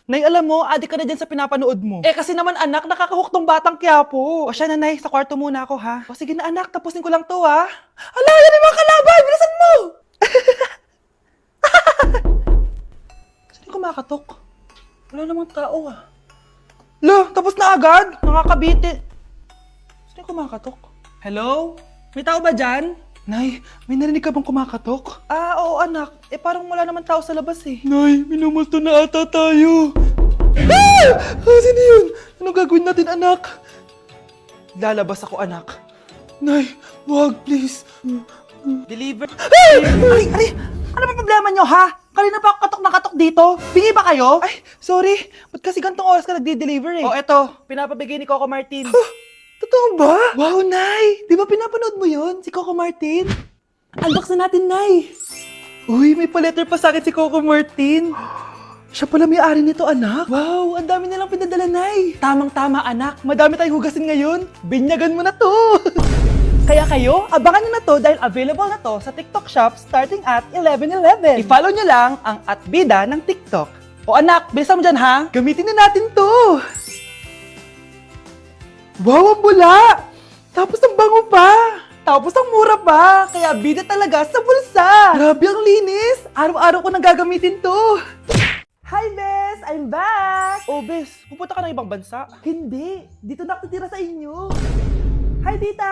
Nay, alam mo, adik ka na dyan sa pinapanood mo. Eh kasi naman anak, nakakahook tong batang Quiapo. O siya na, Nay, sa kwarto muna ako ha. O sige na anak, tapusin ko lang to ha. Ala, yan yung mga kalaban! Bilisan mo! Sino kumakatok? Wala namang tao ah. Lo, tapos na agad? Nakakabiti. Sino kumakatok? Hello? May tao ba dyan? Nay, may narinig ka bang kumakatok? Ah, oo anak. Eh parang wala naman tao sa labas eh. Nay, minumulto na ata tayo. Ah! Sino yun? Ano gagawin natin anak? Lalabas ako anak. Nay, wag please. Deliver. Ay! Ano ba problema nyo ha? Kanina pa ako katok na katok dito. Bingi ba kayo? Ay, sorry. Ba't kasi gantong oras ka nagde-deliver eh? Oh, eto. Pinapabigay ni Coco Martin. Totoo ba? Wow, Nay! Di ba pinapanood mo yun? Si Coco Martin? Unbox na natin, Nay! Uy, may pa-letter pa sa akin si Coco Martin. Siya pala may-ari nito, anak. Wow, ang dami nilang pinadala, Nay. Tamang-tama, anak. Madami tayong hugasin ngayon. Binyagan mo na to. Kaya kayo, abangan nyo na to dahil available na to sa TikTok Shop starting at 11:11. I-follow nyo lang ang @bida ng TikTok. O anak, bilisan mo dyan ha. Gamitin na natin to. Wow, ang bula! Tapos ang bango pa! Tapos ang mura pa! Kaya bida talaga sa bulsa! Grabe ang linis! Araw-araw ko nang gagamitin to! Hi, Bes! I'm back! Oh, Bes, pupunta ka ng ibang bansa? Hindi! Dito na ako titira sa inyo! Hi, tita!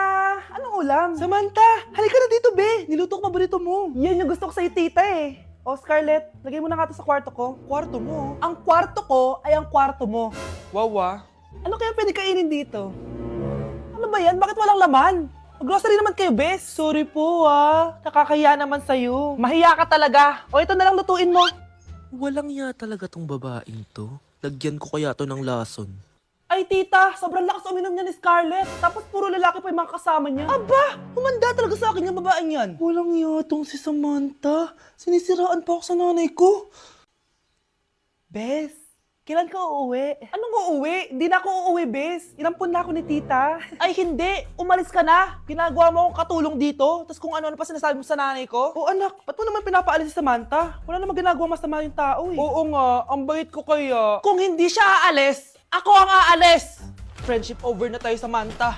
Anong ulam? Samantha! Halika na dito, Be! Niluto ko paborito mo! Yan yung gusto ko sa'yo, tita eh! Oh, Scarlett, lagay mo na nga ito sa kwarto ko. Kwarto mo? Ang kwarto ko ay ang kwarto mo. Wawa. Ano kaya pwede kainin dito? Ano ba yan? Bakit walang laman? Mag-grocery naman kayo, Bes. Sorry po, nakakahiya naman sa'yo. Mahiya ka talaga. O ito na lang lutuin mo. Walang ya talaga tong babaeng to. Lagyan ko kaya to ng lason. Ay, tita, sobrang lakas uminom niya ni Scarlett. Tapos puro lalaki pa yung mga kasama niya. Aba, humanda talaga sa akin yung babaeng yan. Walang yatong si Samantha. Sinisiraan pa ako sa nanay ko. Bes, kailan ka uuwi? Anong uuwi? Hindi na ako uuwi, Bes. Inampun na ako ni tita. Ay, hindi. Umalis ka na. Ginagawa mo akong katulong dito. Tapos kung ano-ano pa sinasabi mo sa nanay ko. Oh, anak, ba't mo naman pinapaalis si Samantha? Wala naman ginagawa masama yung tao eh. Oo nga, ang bait ko kaya. Kung hindi siya aalis, ako ang aalis! Friendship over na tayo, Samantha.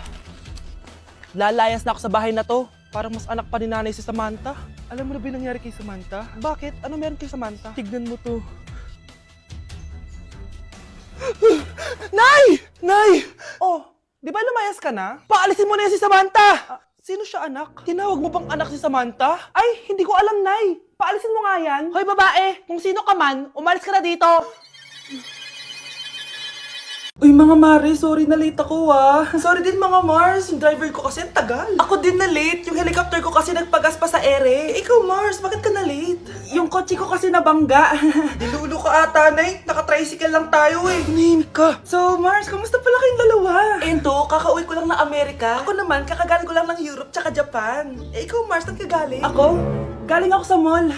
Lalayas na ako sa bahay na to. Parang mas anak pa ni nanay si Samantha. Alam mo na ba yung nangyari kay Samantha? Bakit? Ano meron kay Samantha? Tignan mo to. Nay! Nay! Oh, di ba lumayas ka na? Paalisin mo na yan si Samantha! Sino siya, anak? Tinawag mo bang anak si Samantha? Ay, hindi ko alam, Nay. Paalisin mo nga yan. Hoy, babae! Kung sino ka man, umalis ka na dito! Uy, mga Mare, sorry na late ako Sorry din mga Mars, yung driver ko kasi ang tagal. Ako din na late, yung helicopter ko kasi nagpagas pa sa ere. Ikaw Mars, bakit ka na late? Yung kotse ko kasi nabangga. Dilulo ka ata, Nay. Naka-tricycle lang tayo eh. Nahimik ka. So Mars, kamusta pala kayong dalawa? Ento, kakauwi ko lang ng Amerika. Ako naman, kakagaling ko lang ng Europe tsaka Japan. Eh ikaw Mars, saan ka galing? Ako? Galing ako sa mall.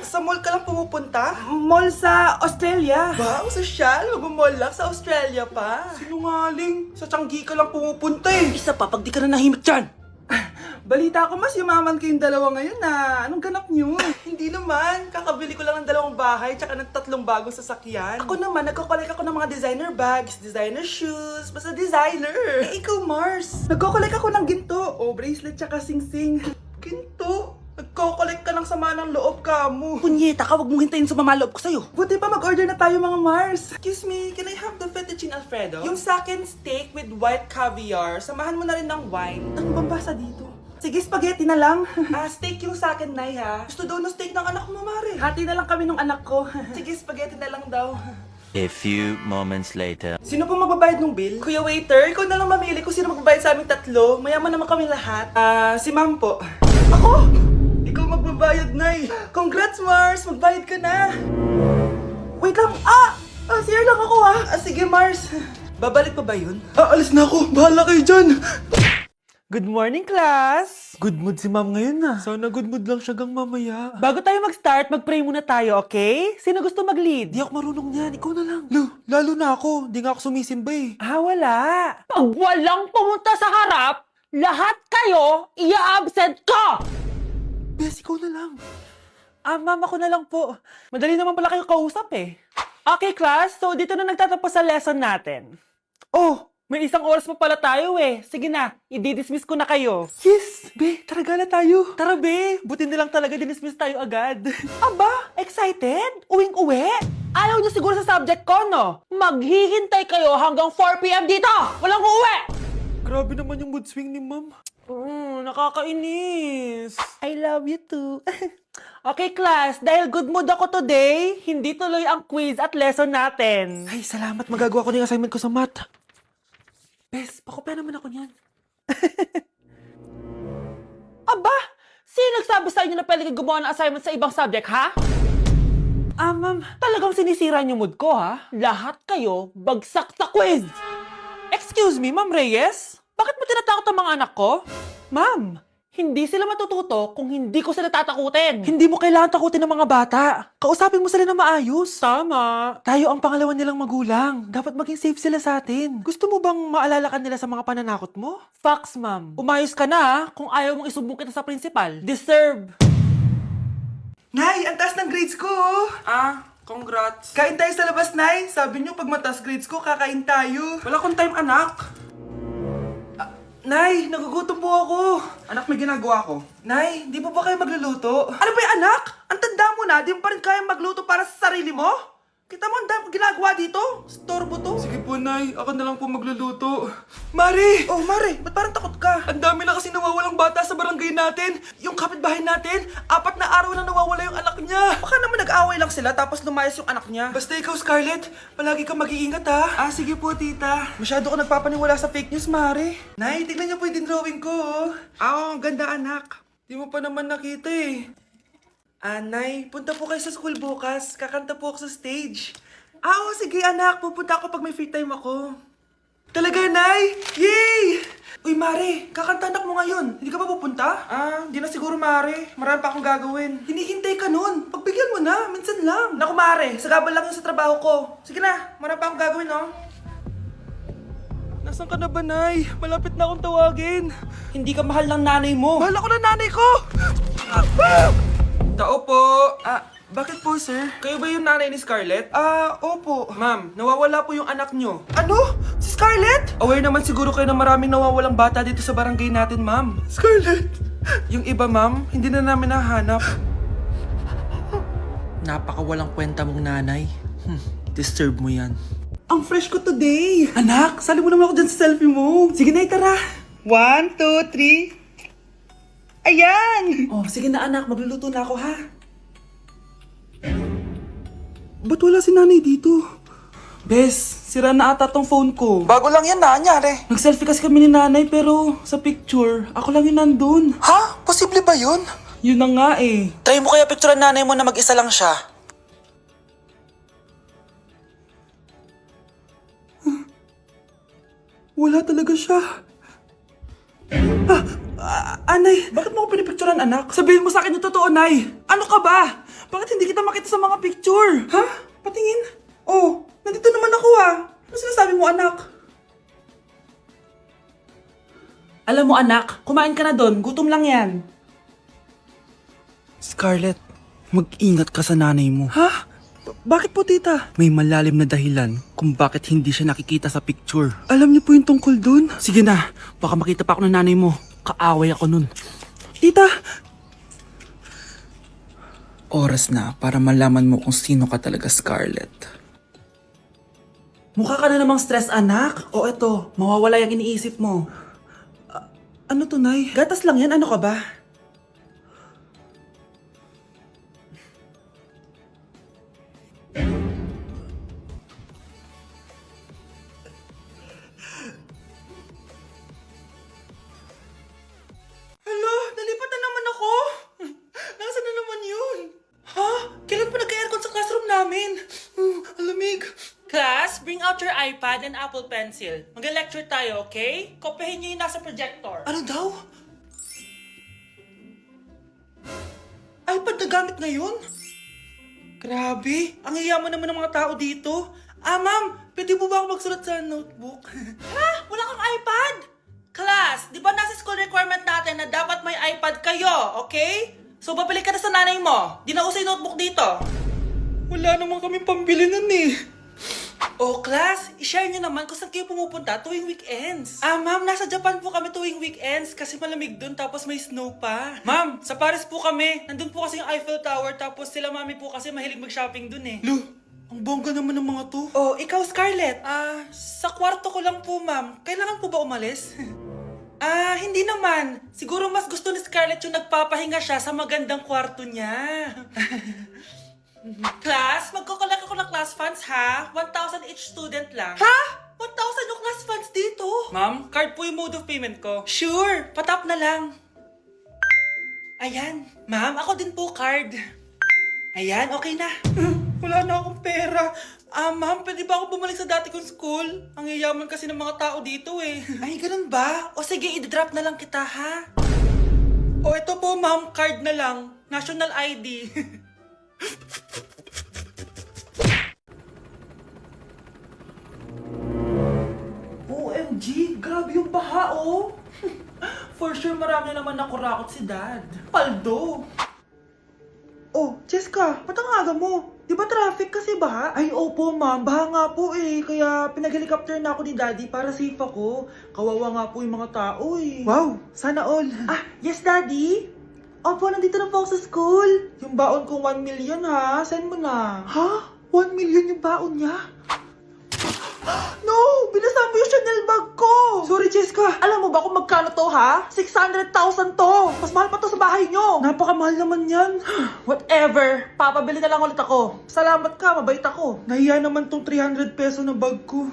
Sa mall ka lang pumupunta? Mall sa Australia. Wow, sosyal. Mag-mall lang sa Australia pa. Sinungaling. Sa Changi ka lang pumupunta eh. Isa pa, pag di ka na nahimik dyan. Balita ko mas yumaman kayong dalawa ngayon na. Anong ganap nyo? Hindi naman. Kakabili ko lang ng 2 bahay tsaka ng 3 bagong sasakyan. Ako naman, nagko-collect ako ng mga designer bags, designer shoes, basta designer. Eh, ikaw Mars. Nagko-collect ako ng ginto. O, bracelet tsaka sing-sing. Ginto? Nagko-collect ka ng sama ng loob ka mo. Punyeta ka, wag mong hintayin sa loob ko sa'yo. Buti pa mag-order na tayo mga Mars. Excuse me, can I have the fettuccine Alfredo? Yung sa akin steak with white caviar. Samahan mo na rin ng wine. Ano bang basa dito? Sige, spaghetti na lang. Steak yung sa akin, Nay, ha? Gusto daw ng steak ng anak mo, Mare. Hati na lang kami ng anak ko. Sige, spaghetti na lang daw. A few moments later. Sino pong magbabayad ng bill? Kuya waiter, ikaw na lang mamili kung sino magbabayad sa aming 3. Mayaman naman kami lahat. Si ma'am po. Ako? Ikaw magbabayad, Nay. Congrats, Mars. Magbayad ka na. Wait lang. CR lang ako, sige, Mars. Babalik pa ba yun? Alis na ako. Bahala kayo dyan. Good morning, class! Good mood si ma'am ngayon na. Sana good mood lang siya gang mamaya. Bago tayo mag-start, mag-pray muna tayo, okay? Sino gusto mag-lead? Di ako marunong niyan, ikaw na lang. Lalo na ako, di nga ako sumisimba eh. Wala. Pag walang pumunta sa harap, lahat kayo ia-absent ko! Bes, ikaw na lang. Mama ko na lang po. Madali naman pala kayo kausap eh. Okay, class. So, dito na nagtatapos sa lesson natin. Oh, may isang oras pa pala tayo eh. Sige na, i-dismiss ko na kayo. Yes! Be, tara gala tayo. Tara, be. Buti na lang talaga dinismiss tayo agad. Aba, excited? Uwing-uwi? Ayaw niyo siguro sa subject ko, no? Maghihintay kayo hanggang 4 p.m. dito! Walang uuwi! Grabe naman yung mood swing ni ma'am. Nakakainis. I love you too. Okay, class. Dahil good mood ako today, hindi tuloy ang quiz at lesson natin. Ay, salamat. Magagawa ko na yung assignment ko sa math. Bes, pakopya naman ako niyan. Aba! Sino nagsabi sa inyo na pwede gumawa ng assignment sa ibang subject, ha? Ma'am, talagang sinisira niyo mood ko, ha? Lahat kayo bagsak sa quiz! Excuse me, Ma'am Reyes? Bakit mo tinatakot ang mga anak ko? Ma'am, hindi sila matututo kung hindi ko sila tatakutin. Hindi mo kailangan takutin ng mga bata. Kausapin mo sila na maayos. Tama. Tayo ang pangalawa nilang magulang. Dapat maging safe sila sa atin. Gusto mo bang maalala ka nila sa mga pananakot mo? Facts, ma'am. Umayos ka na, ha? Kung ayaw mong isumbong kita sa principal. Deserve. Nay, ang taas ng grades ko! Congrats. Kain tayo sa labas, Nay! Sabi niyo, pag mataas grades ko, kakain tayo. Wala akong time, anak. Nay, nagugutom po ako. Anak, may ginagawa ko. Nay, di po ba kayo magluluto? Ano ba yung anak? Ang tanda mo na, di mo pa rin kaya magluto para sa sarili mo? Kita mo ang dami kong ginagawa dito? Storbo to. Sige po, Nay. Ako na lang po magluluto. Mari! Oh, Mare, ba't parang takot ka? Ang dami na kasi nawawalang bata sa barangay natin. Yung kapitbahay natin, 4 na araw na nawawala yung anak niya. Baka naman nag-away lang sila tapos lumayas yung anak niya. Basta ikaw, Scarlett, palagi kang mag-iingat, ha? Sige po, tita. Masyado ko nagpapaniwala sa fake news, Mari. Nay, tignan niyo po yung drawing ko, oh. Oo, ang ganda anak. Di mo pa naman nakita, eh. Nay, punta po kayo sa school bukas. Kakanta po ako sa stage. Oo, sige anak, pupunta ako pag may free time ako. Talaga, Nay? Yay! Uy, Mare, kakanta anak mo ngayon. Hindi ka ba pupunta? Di na siguro, Mare. Marami pa akong gagawin. Hinihintay ka nun. Pagbigyan mo na, minsan lang. Naku, Mare, sagabal lang yun sa trabaho ko. Sige na, marami pa akong gagawin, no? Nasaan ka na ba, Nay? Malapit na akong tawagin. Hindi ka mahal ng nanay mo. Mahal ako ng nanay ko! Tao po! Bakit po, sir? Kayo ba yung nanay ni Scarlett? Opo. Ma'am, nawawala po yung anak nyo. Ano? Si Scarlett? Aware naman siguro kayo na maraming nawawalang bata dito sa barangay natin, ma'am. Scarlett! Yung iba, ma'am, hindi na namin nahanap. Napakawalang kwenta mong nanay. Disturb mo yan. Ang fresh ko today! Anak, sali mo naman ako dyan sa selfie mo. Sige na, tara. 1, 2, 3. Ayan! Oh, sige na anak, magluluto na ako ha. Ba't wala si nanay dito? Bes, sira na ata tong phone ko. Bago lang yan, nangyari. Nag-selfie kasi kami ni nanay pero sa picture, ako lang yung nandun. Ha? Posible ba yun? Yun na nga eh. Tayo mo kaya picture nanay mo na mag-isa lang siya. Wala talaga siya. Anay, bakit mo ako pinipicturean, anak? Sabihin mo sa akin yung totoo, Nay. Ano ka ba? Bakit hindi kita makita sa mga picture? Ha? Patingin. Oh, nandito naman ako Ano sinasabi mo, anak? Alam mo, anak, kumain ka na doon. Gutom lang yan. Scarlett, mag-ingat ka sa nanay mo. Ha? Bakit po, tita? May malalim na dahilan kung bakit hindi siya nakikita sa picture. Alam niyo po yung tungkol dun? Sige na, baka makita pa ako ng nanay mo. Kaaway ako nun. Tita! Oras na para malaman mo kung sino ka talaga, Scarlett. Mukha ka na namang stress, anak. O eto, mawawala yung iniisip mo. Ano to, Nay? Gatas lang yan, ano ka ba? Hala, nalipat na naman ako. Nasaan na naman yun? Ha? Kailan pa nagka-aircon sa classroom namin? Alamig. Class, bring out your iPad and Apple Pencil. Mag-lecture tayo, okay? Kopyahin niyo yung nasa projector. Ano daw? iPad na gamit ngayon? Grabe, ang yayaman naman ng mga tao dito. Ma'am, pwede mo ba ako magsulat sa notebook? Ha? Wala kang iPad? Class, di ba nasa school requirement natin na dapat may iPad kayo, okay? So, babalik ka na sa nanay mo. Di na uso yung notebook dito. Wala naman kami pambili nun eh. Oh, class, i-share nyo naman kung saan kayo pumupunta tuwing weekends. Ma'am, nasa Japan po kami tuwing weekends kasi malamig dun tapos may snow pa. Ma'am, sa Paris po kami. Nandun po kasi yung Eiffel Tower tapos sila mami po kasi mahilig mag-shopping dun eh. Lo, ang bongga naman ng mga to. Oh, ikaw Scarlett. Sa kwarto ko lang po, ma'am. Kailangan po ba umalis? Hindi naman. Siguro mas gusto ni Scarlett yung nagpapahinga siya sa magandang kwarto niya. Class, magkukulak ako ng class funds ha. 1,000 each student lang. Ha? 1,000 yung class funds dito? Ma'am, card po yung mode of payment ko. Sure, patap na lang. Ayan. Ma'am, ako din po card. Ayan, okay na. Wala na akong pera. Ma'am, pwede ba ako bumalik sa dati kong school? Ang yayaman kasi ng mga tao dito eh. Ay, ganun ba? O sige, i-drop na lang kita ha. O ito po ma'am, card na lang. National ID. OMG, grabe yung baha oh. For sure marami naman nakurakot si Dad. Paldo. Oh, Cheska, ba't ang aga mo? Di ba traffic kasi baha? Ay, opo ma'am, baha nga po eh. Kaya pinag-helicopter na ako ni Daddy para safe ako. Kawawa nga po yung mga tao eh. Wow, sana all. Yes Daddy? Opo, nandito na po ako sa school. Yung baon kong 1 million ha, send mo na. Ha? 1 million yung baon niya? No! Binasa mo yung Chanel bag ko! Sorry, Cheska. Alam mo ba kung magkano to, ha? 600,000 to! Mas mahal pa to sa bahay nyo! Napakamahal naman yan. Whatever. Papabili na lang ulit ako. Salamat ka, mabait ako. Nahiya naman tong 300 peso na bag ko.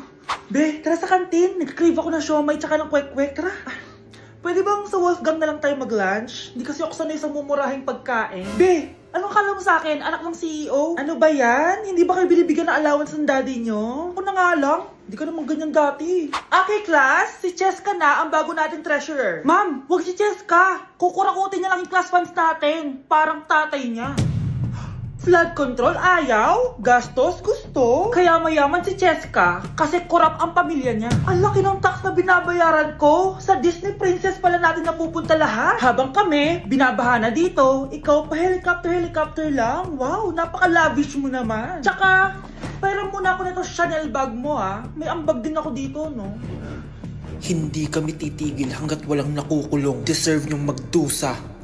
Be, tara sa kantin. Nag-crave ako ng siomay tsaka ng kwek-kwek. Tara. Pwede bang sa Wolfgang na lang tayo mag-lunch? Hindi kasi ako sanay sa mumurahing pagkain. Be, anong kala mo sa akin? Anak ng CEO? Ano ba yan? Hindi ba kayo binibigyan ng allowance ng daddy nyo? Ako na nga lang. Hindi ka naman ganyan dati. Okay, class. Si Cheska na ang bago nating treasurer. Ma'am, wag si Cheska. Kukurakutin niya lang yung class funds natin. Parang tatay niya. Flood control, ayaw. Gastos, gusto. Kaya mayaman si Cheska kasi korap ang pamilya niya. Ang laki ng tax na binabayaran ko. Sa Disney Princess pala natin napupunta lahat. Habang kami, binabaha na dito. Ikaw pa helicopter lang. Wow, napaka-lavish mo naman. Tsaka, pairam muna ako nito Chanel bag mo ah. May ambag din ako dito, no? Hindi kami titigil hanggat walang nakukulong. Deserve niyong magdusa.